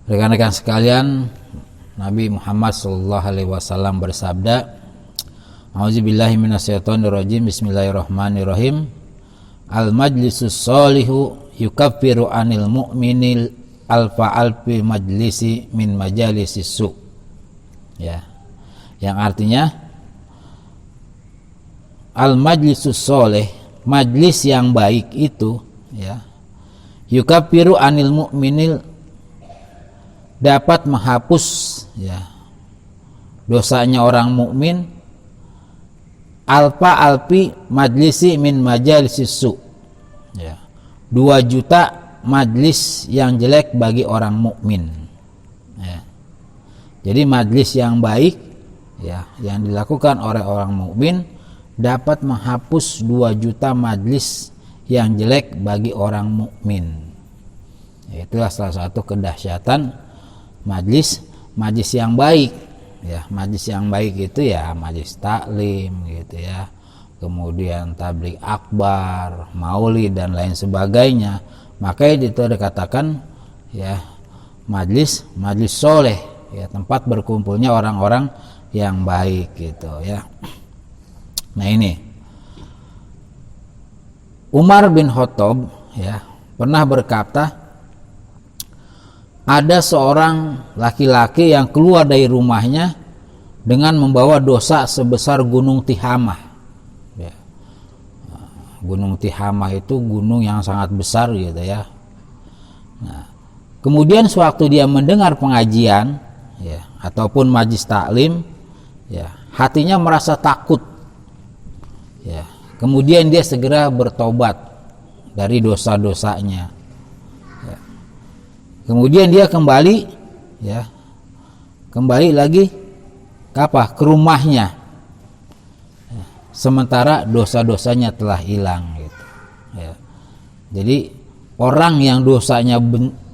Rekan-rekan sekalian, Nabi Muhammad SAW bersabda, A'udzubillahi minasyaitonirrajim, bismillahirrahmanirrahim. Al-majlisus solihu yukaffiru anil mu'minil alfi majlisi min majalisis su. Ya. Yang artinya al-majlisus soleh, majlis yang baik itu, ya, yukaffiru anil mu'minil, dapat menghapus, ya, dosanya orang mukmin, alfi majlisi min majalisis su, ya, 2 juta majlis yang jelek bagi orang mukmin, ya. Jadi majlis yang baik, ya, yang dilakukan oleh orang mukmin dapat menghapus 2 juta majlis yang jelek bagi orang mukmin. Itulah salah satu kedahsyatan majlis yang baik, ya. Majlis yang baik itu ya majlis taklim gitu, ya, kemudian tabligh akbar, maulid dan lain sebagainya. Maka itu dikatakan, ya, majlis soleh, ya, tempat berkumpulnya orang-orang yang baik gitu, ya. Nah, ini Umar bin Khattab, ya, pernah berkata, ada seorang laki-laki yang keluar dari rumahnya dengan membawa dosa sebesar gunung Tihamah, ya. Gunung Tihamah itu gunung yang sangat besar gitu, ya. Nah, kemudian sewaktu dia mendengar pengajian, ya, ataupun majlis taklim, ya, hatinya merasa takut, ya. Kemudian dia segera bertobat dari dosa-dosanya. Kemudian dia kembali, ya, kembali lagi ke rumahnya, ya, sementara dosa-dosanya telah hilang gitu, ya. Jadi orang yang dosanya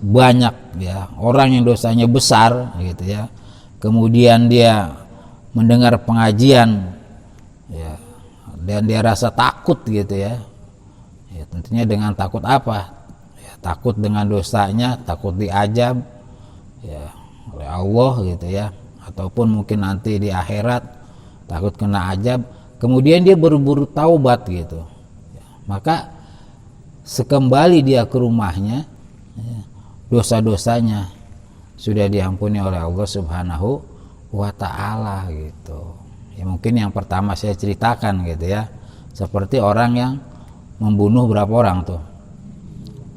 banyak, ya, orang yang dosanya besar gitu, ya, kemudian dia mendengar pengajian, ya, dan dia rasa takut gitu, ya, ya, tentunya dengan takut apa? Takut dengan dosanya, takut diazab, ya, oleh Allah gitu, ya, ataupun mungkin nanti di akhirat takut kena azab. Kemudian dia buru-buru taubat gitu, ya. Maka sekembali dia ke rumahnya, ya, dosa-dosanya sudah diampuni oleh Allah Subhanahu wa Ta'ala gitu. Ya, mungkin yang pertama saya ceritakan gitu, ya, seperti orang yang membunuh berapa orang tuh,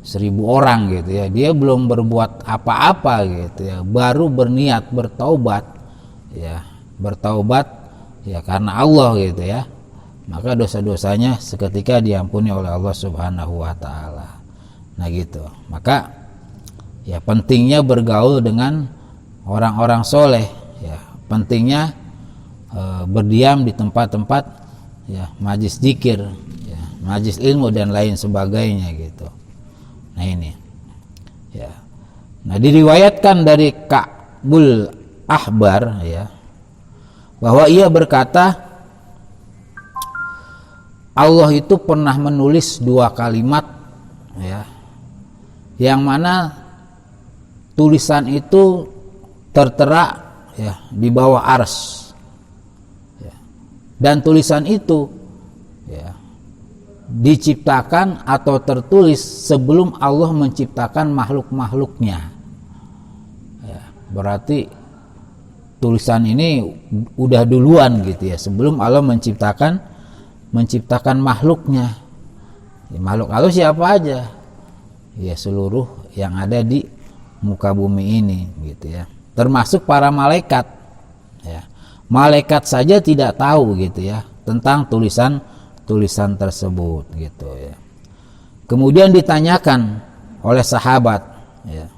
1000 orang gitu, ya. Dia belum berbuat apa-apa gitu, ya, baru berniat bertaubat, ya, ya, karena Allah gitu, ya. Maka dosa-dosanya seketika diampuni oleh Allah Subhanahu wa Ta'ala. Nah gitu. Maka ya pentingnya bergaul dengan orang-orang soleh, ya. Pentingnya berdiam di tempat-tempat, ya, majlis zikir, ya, majlis ilmu dan lain sebagainya gitu. Nah ini, ya. Nah, diriwayatkan dari Ka'bul Ahbar, ya, bahwa ia berkata, Allah itu pernah menulis 2 kalimat, ya, yang mana tulisan itu tertera, ya, di bawah ars, ya. Dan tulisan itu, ya, diciptakan atau tertulis sebelum Allah menciptakan makhluk-makhluknya, ya. Berarti tulisan ini udah duluan gitu, ya, sebelum Allah menciptakan makhluknya, ya. Makhluk Allah siapa aja? Ya, seluruh yang ada di muka bumi ini gitu, ya, termasuk para malaikat, ya. Malaikat saja tidak tahu gitu, ya, tentang tulisan tersebut gitu, ya. Kemudian ditanyakan oleh sahabat, ya,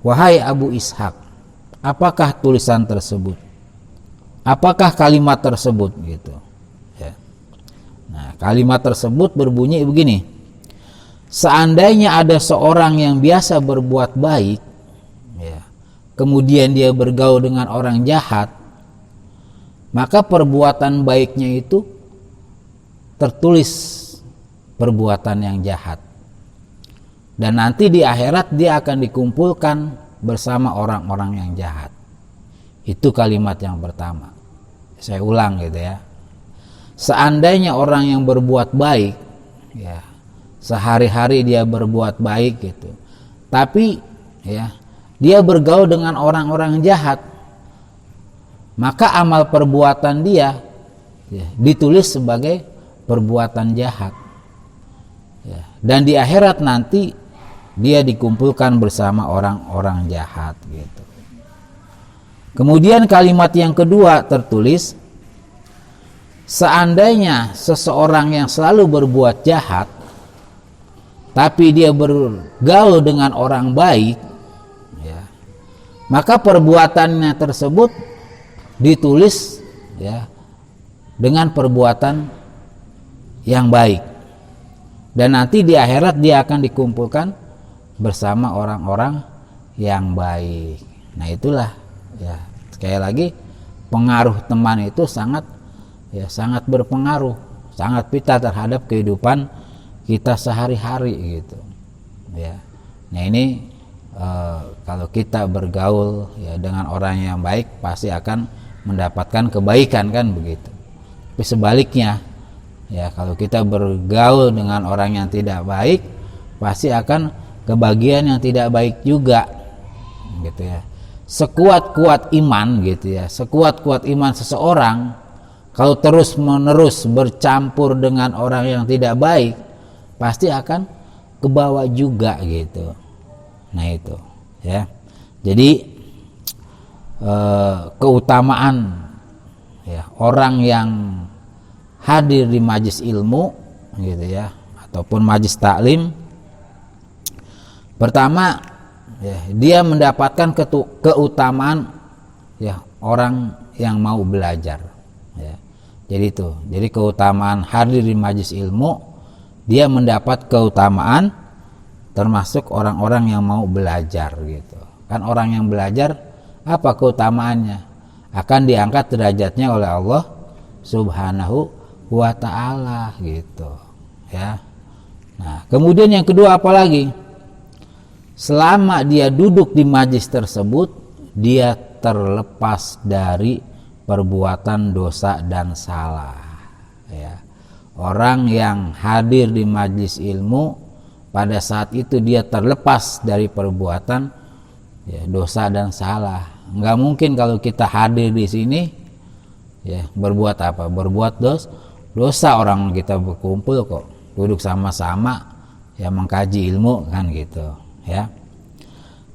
wahai Abu Ishaq, apakah tulisan tersebut? Apakah kalimat tersebut gitu, ya. Nah, kalimat tersebut berbunyi begini: seandainya ada seorang yang biasa berbuat baik, ya, kemudian dia bergaul dengan orang jahat, maka perbuatan baiknya itu tertulis perbuatan yang jahat, dan nanti di akhirat dia akan dikumpulkan bersama orang-orang yang jahat. Itu kalimat yang pertama. Saya ulang gitu ya. Seandainya orang yang berbuat baik, ya, sehari-hari dia berbuat baik gitu, tapi ya dia bergaul dengan orang-orang jahat, maka amal perbuatan dia ya, ditulis sebagai perbuatan jahat ya. Dan di akhirat nanti dia dikumpulkan bersama orang-orang jahat gitu. Kemudian kalimat yang kedua tertulis, seandainya seseorang yang selalu berbuat jahat tapi dia bergaul dengan orang baik ya, maka perbuatannya tersebut ditulis ya dengan perbuatan yang baik, dan nanti di akhirat dia akan dikumpulkan bersama orang-orang yang baik. Nah itulah ya, sekali lagi pengaruh teman itu sangat berpengaruh, sangat vital terhadap kehidupan kita sehari-hari gitu ya. Nah ini kalau kita bergaul ya dengan orang yang baik pasti akan mendapatkan kebaikan kan begitu. Tapi sebaliknya ya, kalau kita bergaul dengan orang yang tidak baik pasti akan kebagian yang tidak baik juga gitu ya. Sekuat-kuat iman gitu ya, sekuat-kuat iman seseorang, kalau terus-menerus bercampur dengan orang yang tidak baik pasti akan kebawa juga gitu. Nah itu ya. Jadi keutamaan ya orang yang hadir di majelis ilmu gitu ya, ataupun majelis taklim, pertama ya, dia mendapatkan keutamaan ya orang yang mau belajar ya. Jadi keutamaan hadir di majelis ilmu, dia mendapat keutamaan termasuk orang-orang yang mau belajar gitu. Kan orang yang belajar apa keutamaannya? Akan diangkat derajatnya oleh Allah Subhanahu wa ta'ala gitu ya. Nah, kemudian yang kedua apa lagi? Selama dia duduk di majlis tersebut, dia terlepas dari perbuatan dosa dan salah ya. Orang yang hadir di majlis ilmu, pada saat itu dia terlepas dari perbuatan ya, dosa dan salah. Nggak mungkin kalau kita hadir di sini ya berbuat apa? Berbuat dosa. Orang kita berkumpul kok, duduk sama-sama ya mengkaji ilmu kan gitu ya.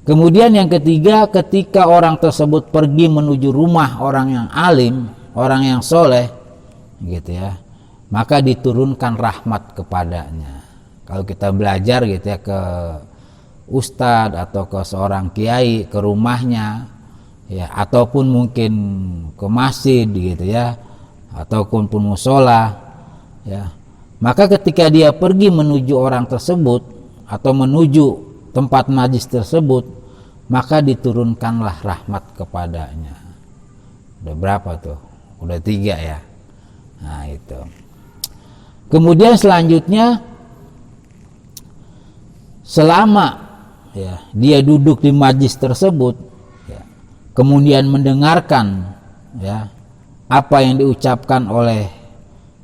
Kemudian yang ketiga, ketika orang tersebut pergi menuju rumah orang yang alim, orang yang soleh gitu ya, maka diturunkan rahmat kepadanya. Kalau kita belajar gitu ya ke ustadz atau ke seorang kiai, ke rumahnya ya, ataupun mungkin ke masjid gitu ya, ataupun musola ya, maka ketika dia pergi menuju orang tersebut atau menuju tempat majlis tersebut, maka diturunkanlah rahmat kepadanya. Udah berapa tuh? Udah 3 ya. Nah itu. Kemudian selanjutnya, selama ya dia duduk di majlis tersebut ya, kemudian mendengarkan ya apa yang diucapkan oleh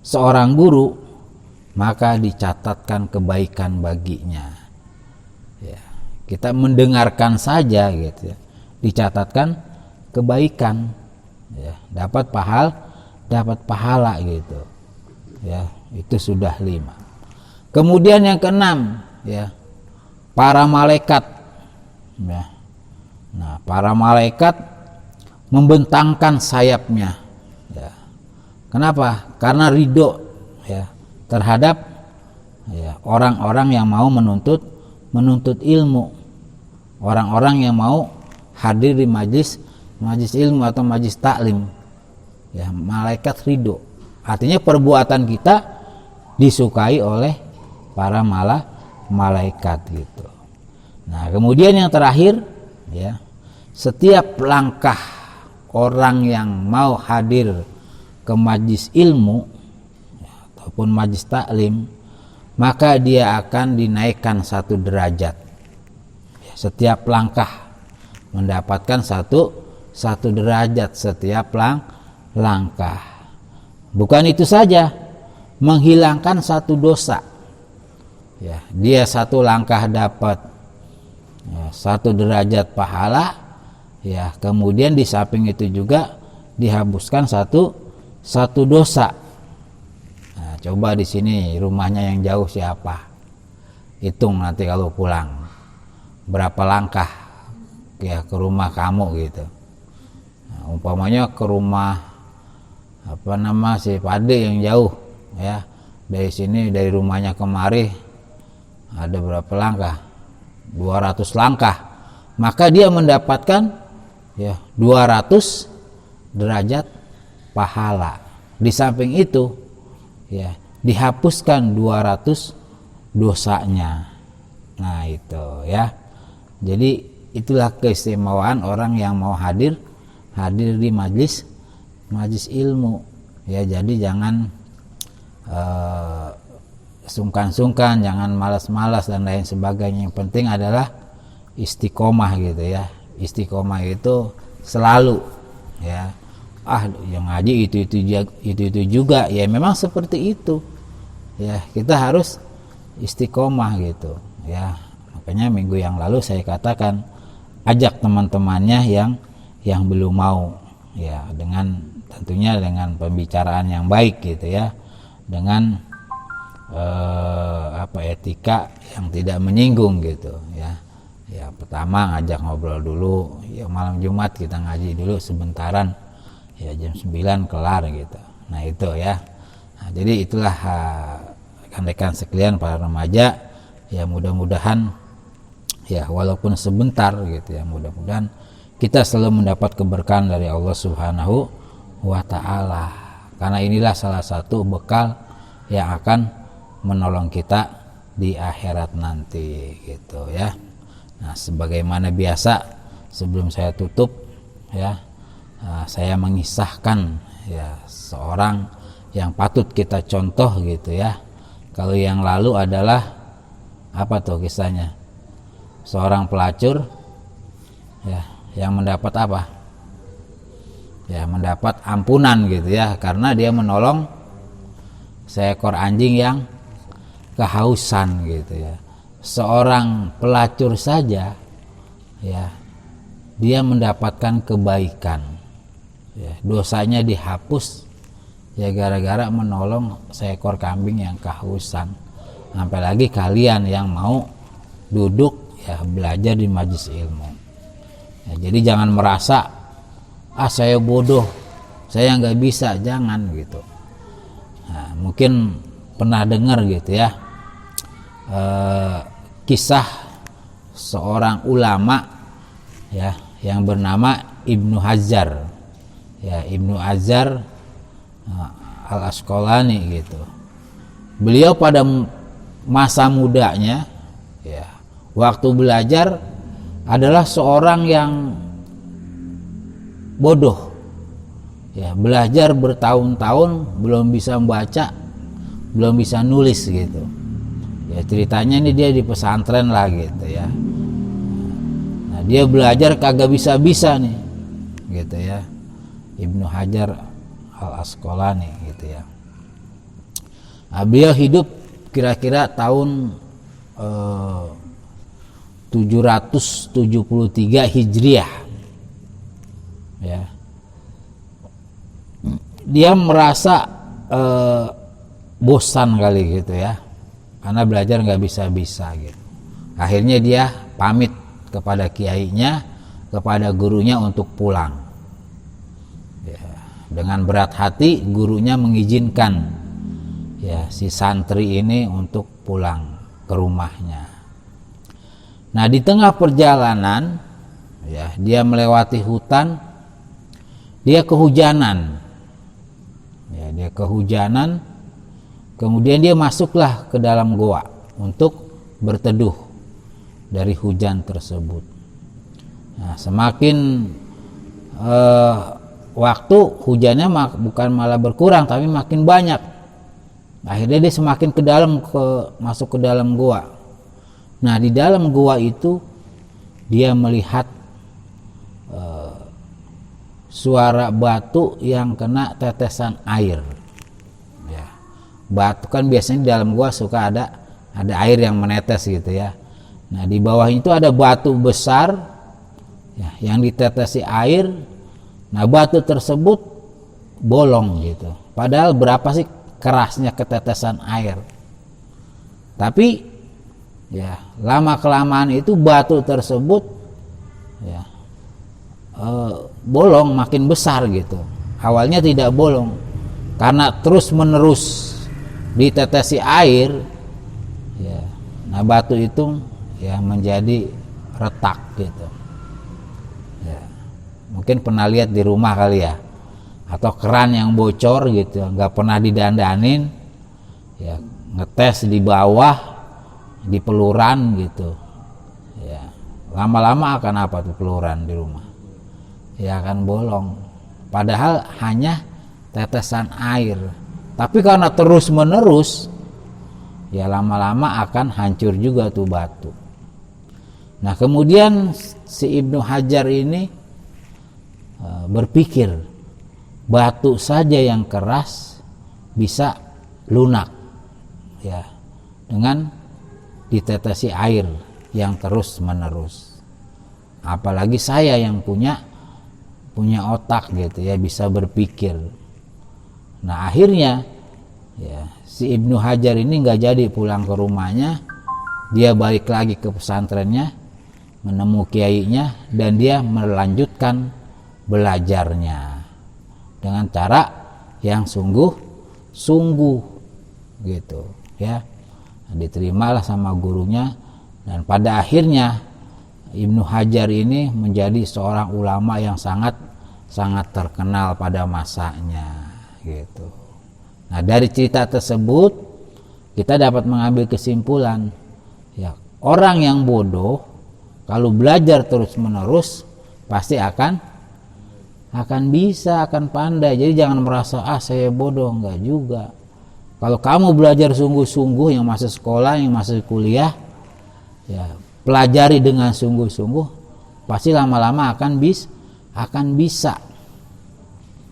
seorang guru, maka dicatatkan kebaikan baginya ya. Kita mendengarkan saja gitu ya, dicatatkan kebaikan ya, dapat pahala gitu ya. Itu sudah 5. Kemudian yang keenam ya, para malaikat ya. Nah, para malaikat membentangkan sayapnya ya. Kenapa? Karena ridho ya terhadap ya orang-orang yang mau menuntut ilmu, orang-orang yang mau hadir di majlis ilmu atau majlis taklim ya. Malaikat ridho, artinya perbuatan kita disukai oleh para malaikat gitu. Nah, kemudian yang terakhir ya, setiap langkah orang yang mau hadir ke majlis ilmu ya, ataupun majlis taklim, maka dia akan dinaikkan 1 derajat ya. Setiap langkah mendapatkan satu derajat setiap langkah. Bukan itu saja, menghilangkan satu dosa. Ya, dia satu langkah dapat satu derajat pahala, ya, kemudian di samping itu juga dihapuskan satu dosa. Nah, coba di sini rumahnya yang jauh siapa? Hitung nanti kalau pulang berapa langkah ya ke rumah kamu gitu. Nah, umpamanya ke rumah si Pade yang jauh, ya, dari sini, dari rumahnya kemari ada berapa langkah? 200 langkah. Maka dia mendapatkan ya 200 derajat pahala. Di samping itu ya dihapuskan 200 dosanya. Nah, itu ya. Jadi itulah keistimewaan orang yang mau hadir di majlis ilmu, ya. Jadi jangan sungkan-sungkan, jangan malas-malas dan lain sebagainya. Yang penting adalah istiqomah gitu ya. Istiqomah itu selalu, ya. Yang ngaji itu juga, ya memang seperti itu, ya. Kita harus istiqomah gitu, ya. Makanya minggu yang lalu saya katakan ajak teman-temannya yang belum mau, ya, tentunya dengan pembicaraan yang baik gitu ya, dengan etika yang tidak menyinggung gitu ya. Ya, pertama ngajak ngobrol dulu, ya, malam Jumat kita ngaji dulu sebentaran, ya, jam 9 kelar gitu. Nah, itu ya. Nah, jadi itulah rekan-rekan sekalian para remaja, ya, mudah-mudahan ya walaupun sebentar gitu ya, mudah-mudahan kita selalu mendapat keberkahan dari Allah Subhanahu wa ta'ala, karena inilah salah satu bekal yang akan menolong kita di akhirat nanti gitu ya. Nah, sebagaimana biasa sebelum saya tutup ya, saya mengisahkan ya seorang yang patut kita contoh gitu ya. Kalau yang lalu adalah apa tuh kisahnya? Seorang pelacur ya yang mendapat apa? Ya, mendapat ampunan gitu ya, karena dia menolong seekor anjing yang kehausan gitu ya. Seorang pelacur saja ya dia mendapatkan kebaikan, ya, dosanya dihapus ya gara-gara menolong seekor kambing yang kehausan. Sampai lagi kalian yang mau duduk ya belajar di majelis ilmu, ya, jadi jangan merasa saya bodoh, saya nggak bisa, jangan gitu. Nah, mungkin pernah dengar gitu ya, kisah seorang ulama ya yang bernama Ibnu Hajar, ya, Ibnu Hajar Al-Asqalani gitu. Beliau pada masa mudanya ya waktu belajar adalah seorang yang bodoh, ya, belajar bertahun-tahun belum bisa membaca, belum bisa nulis gitu ya. Ceritanya ini dia di pesantren lah gitu ya. Nah, dia belajar kagak bisa-bisa nih gitu ya, Ibnu Hajar Al-Asqalani gitu ya. Nah, beliau hidup kira-kira tahun 773 Hijriah ya. Dia merasa bosan kali gitu ya, karena belajar nggak bisa-bisa gitu. Akhirnya dia pamit kepada kiainya, kepada gurunya untuk pulang ya. Dengan berat hati gurunya mengizinkan ya si santri ini untuk pulang ke rumahnya. Nah, di tengah perjalanan ya dia melewati hutan, dia kehujanan ya, dia kehujanan, kemudian dia masuklah ke dalam goa untuk berteduh dari hujan tersebut. Nah, semakin waktu hujannya bukan malah berkurang tapi makin banyak. Akhirnya dia semakin ke dalam, masuk ke dalam goa. Nah, di dalam goa itu dia melihat suara batu yang kena tetesan air. Ya. Batu kan biasanya di dalam gua suka ada air yang menetes gitu ya. Nah di bawah itu ada batu besar ya, yang ditetesi air. Nah batu tersebut bolong gitu. Padahal berapa sih kerasnya ketetesan air? Tapi ya lama kelamaan itu batu tersebut ya bolong makin besar gitu. Awalnya tidak bolong karena terus menerus ditetesi air ya. Nah batu itu ya menjadi retak gitu ya. Mungkin pernah lihat di rumah kali ya, atau keran yang bocor gitu, nggak pernah didandanin ya, ngetes di bawah di peluran gitu ya, lama-lama akan apa tuh peluran di rumah ya, akan bolong padahal hanya tetesan air. Tapi karena terus menerus ya lama-lama akan hancur juga tuh batu. Nah kemudian si Ibnu Hajar ini berpikir batu saja yang keras bisa lunak ya dengan ditetesi air yang terus menerus, apalagi saya yang punya otak gitu ya, bisa berpikir. Nah akhirnya ya si Ibnu Hajar ini nggak jadi pulang ke rumahnya, dia balik lagi ke pesantrennya, menemui kiainya, dan dia melanjutkan belajarnya dengan cara yang sungguh-sungguh gitu ya. Diterimalah sama gurunya, dan pada akhirnya Ibnu Hajar ini menjadi seorang ulama yang sangat terkenal pada masanya gitu. Nah dari cerita tersebut kita dapat mengambil kesimpulan ya, orang yang bodoh kalau belajar terus menerus pasti akan pandai. Jadi jangan merasa saya bodoh, enggak juga. Kalau kamu belajar sungguh-sungguh, yang masih sekolah, yang masih kuliah ya, pelajari dengan sungguh-sungguh, pasti lama-lama akan bisa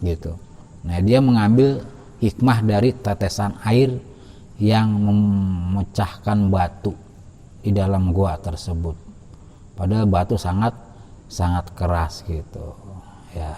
gitu. Nah dia mengambil hikmah dari tetesan air yang memecahkan batu di dalam gua tersebut, padahal batu sangat keras gitu ya.